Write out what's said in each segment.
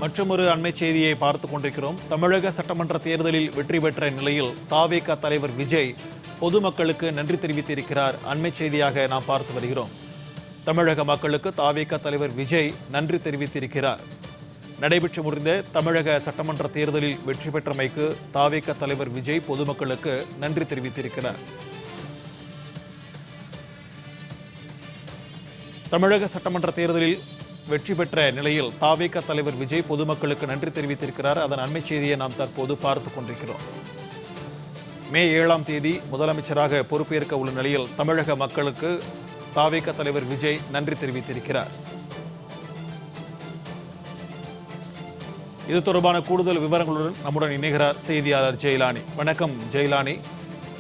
மற்றொரு அண்மை செய்தியை பார்த்துக் கொண்டிருக்கிறோம். தமிழக சட்டமன்ற தேர்தலில் வெற்றி பெற்ற நிலையில் தாவேகா தலைவர் விஜய் பொதுமக்களுக்கு நன்றி தெரிவித்திருக்கிறார். அண்மை செய்தியாக நாம் பார்த்து வருகிறோம். தமிழக மக்களுக்கு தாவேகா தலைவர் விஜய் நன்றி தெரிவித்திருக்கிறார். நடைபெற்று முடிந்த தமிழக சட்டமன்ற தேர்தலில் வெற்றி பெற்றமைக்கு தாவேகா தலைவர் விஜய் பொதுமக்களுக்கு நன்றி தெரிவித்திருக்கிறார். தமிழக சட்டமன்ற தேர்தலில் வெற்றி பெற்ற நிலையில் தாவேகா தலைவர் விஜய் பொதுமக்களுக்கு நன்றி தெரிவித்திருக்கிறார். அதன் அண்மை செய்தியை நாம் தற்போது பார்த்துக் கொண்டிருக்கிறோம். மே 7ஆம் தேதி முதலமைச்சராக பொறுப்பேற்க உள்ள நிலையில் தமிழக மக்களுக்கு தாவேகா தலைவர் விஜய் நன்றி தெரிவித்திருக்கிறார். இது தொடர்பான கூடுதல் விவரங்களுடன் நம்முடன் இணைகிறார் செய்தியாளர் ஜெயலானி. வணக்கம் ஜெயலானி.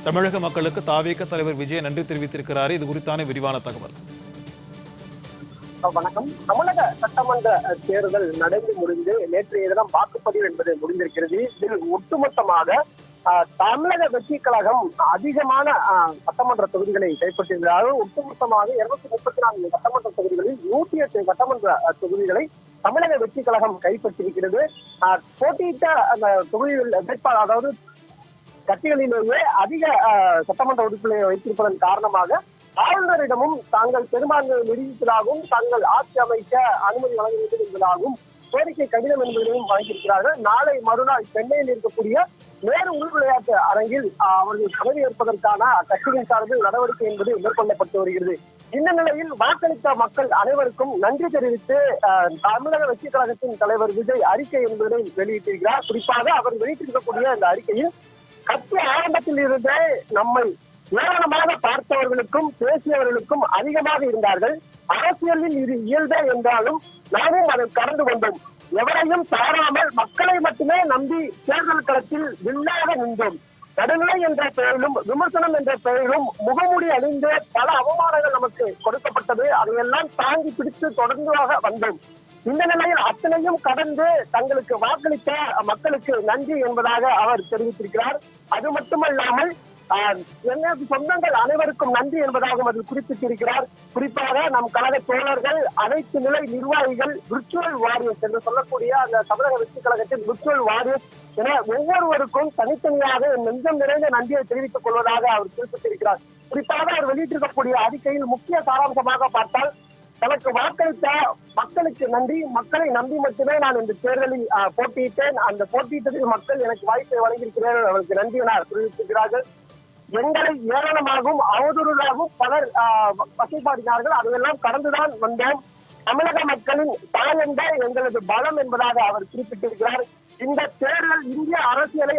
தமிழக மக்களுக்கு தாவேகா தலைவர் விஜய் நன்றி தெரிவித்திருக்கிறார். இது குறித்தான விரிவான தகவல். வணக்கம். தமிழக சட்டமன்ற தேர்தல் நடந்து முடிந்து நேற்றைய தினம் வாக்குப்பதிவு என்பது முடிந்திருக்கிறது. இதில் ஒட்டுமொத்தமாக தமிழக வெற்றி கழகம் அதிகமான சட்டமன்ற தொகுதிகளை கைப்பற்றியிருக்கிறது. ஒட்டுமொத்தமாக 234 சட்டமன்ற தொகுதிகளில் 108 சட்டமன்ற தொகுதிகளை தமிழக வெற்றி கழகம் கைப்பற்றியிருக்கிறது. போட்டியிட்ட அந்த தொகுதிகள் வேட்பாளர், அதாவது கட்சிகளிலேயே அதிக சட்டமன்ற உறுப்பினர்களை வைத்திருப்பதன் காரணமாக ஆளுநரிடமும் தாங்கள் பெரும்பான்மையை நிரூபிப்பதாகவும் தாங்கள் ஆட்சி அமைக்க அனுமதி வழங்க வேண்டும் என்பதாகவும் கோரிக்கை கடிதம் என்பதையும் வழங்கியிருக்கிறார்கள். நாளை மறுநாள் சென்னையில் இருக்கக்கூடிய நேரு உள் விளையாட்டு அரங்கில் அவர்கள் பதவியேற்பதற்கான கட்சியின் சார்பில் நடவடிக்கை என்பது மேற்கொள்ளப்பட்டு வருகிறது. இந்த நிலையில் வாக்களித்த மக்கள் அனைவருக்கும் நன்றி தெரிவித்து தமிழக வெற்றி கழகத்தின் தலைவர் விஜய் அறிக்கை என்பதை வெளியிட்டிருக்கிறார். குறிப்பாக அவர் வெளியிட்டிருக்கக்கூடிய இந்த அறிக்கையில் கட்சி ஆரம்பத்தில் இருந்தே நம்மை ஏராளமாக பார்த்தவர்களுக்கும் பேசியவர்களுக்கும் அதிகமாக இருந்தார்கள். அரசியலில் இது இயல்பே என்றாலும் நாமும் அதை கடந்து கொண்டோம். எவரையும் தாராமல் மக்களை மட்டுமே நம்பி தேர்தல் களத்தில் வில்லாக நின்றோம். நடுநிலை என்ற பெயரிலும் விமர்சனம் என்ற பெயரிலும் முகமூடி அணிந்து பல அவமானங்கள் நமக்கு கொடுக்கப்பட்டது. அதையெல்லாம் தாங்கி பிடித்து தொடர்ந்துவாக வந்தோம். இந்த நிலையில் அத்தனையும் கடந்து தங்களுக்கு வாக்களித்த மக்களுக்கு நன்றி என்பதாக அவர் தெரிவித்திருக்கிறார். அது மட்டுமல்லாமல் எனது சொந்தங்கள் அனைவருக்கும் நன்றி என்பதாகவும் அதில் குறிப்பிட்டிருக்கிறார். குறிப்பாக நம் கழக தோழர்கள், அனைத்து நிலை நிர்வாகிகள், விர்ச்சுவல் வாரியர்ஸ் என்று சொல்லக்கூடிய அந்த தமிழக வெற்றி கழகத்தின் விர்ச்சுவல் வாரியர்ஸ் என ஒவ்வொருவருக்கும் தனித்தனியாக நெஞ்சம் நிறைந்த நன்றியை தெரிவித்துக் கொள்வதாக அவர் குறிப்பிட்டிருக்கிறார். குறிப்பாக அவர் வெளியிட்டிருக்கக்கூடிய அறிக்கையில் முக்கிய சாராம்சமாக பார்த்தால், தனக்கு வாக்களித்த மக்களுக்கு நன்றி, மக்களை நம்பி மட்டுமே நான் இந்த தேர்தலில் போட்டியிட்டேன், அந்த போட்டியிட்டதில் மக்கள் எனக்கு வாய்ப்பை வழங்கியிருக்கிறார்கள், அவருக்கு நன்றி என தெரிவித்திருக்கிறார்கள். எங்களை ஏராளமாகவும் அவதூறாகவும் பலர் வசைப்பாடினார்கள், அதையெல்லாம் கடந்துதான் வந்தோம். தமிழக மக்களின் தாயந்த எங்களது பலம் என்பதாக அவர் குறிப்பிட்டிருக்கிறார். இந்த தேர்தல் இந்திய அரசியலை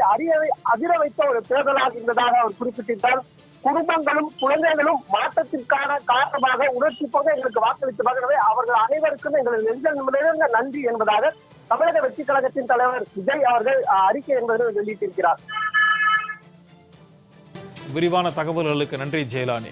அதிர வைத்த ஒரு தேர்தலாக இருந்ததாக அவர் குறிப்பிட்டிருந்தார். குடும்பங்களும் குழந்தைகளும் மாற்றத்திற்கான காரணமாக உணர்ச்சி போக எங்களுக்கு வாக்களித்தவர்களே அவர்கள் அனைவருக்கும் எங்களது நெஞ்ச நன்றி என்பதாக தமிழக வெற்றி கழகத்தின் தலைவர் விஜய் அவர்கள் அறிக்கை என்பதை வெளியிட்டிருக்கிறார். விரிவான தகவல்களுக்கு நன்றி ஜெயலானி.